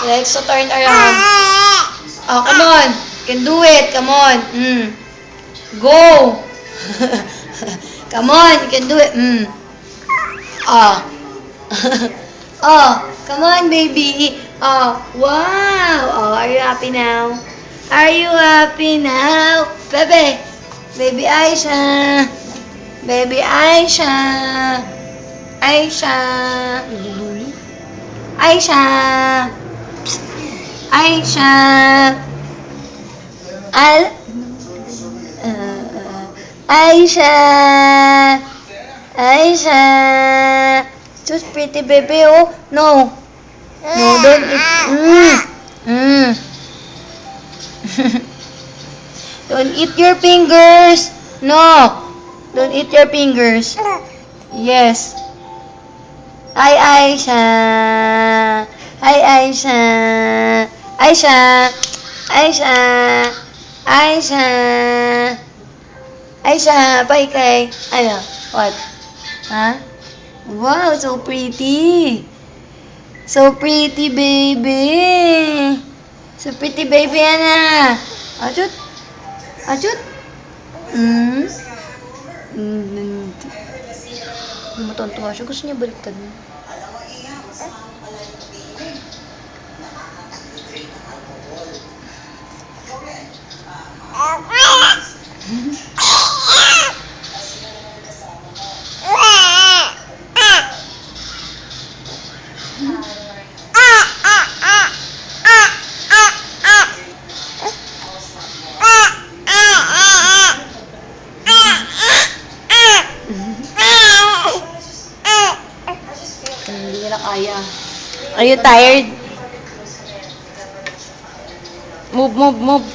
Let's turn around. Oh, come on. You can do it. Come on. Go. Come on, you can do it. Oh. Oh, come on, baby. Oh, wow. Oh, are you happy now? Are you happy now? Bebe. Baby Aisha. Baby Aisha. Aisha. Aisha. Aisha. Aisha. Aisha. Just pretty baby, oh. No. No, don't eat. Don't eat your fingers. No. Don't eat your fingers. Yes. Hi, Aisha. Hi, Aisha. Aisha. Aisha. Aisha. Aisha, bye kay. Ano? What? Huh? Wow, so pretty. So pretty, baby. So pretty, baby, Anna. Ajut. Ajut. Matutuwa siya. Gusto niya baliktad mo. Hindi nila kaya. Are you tired? Move, move, move.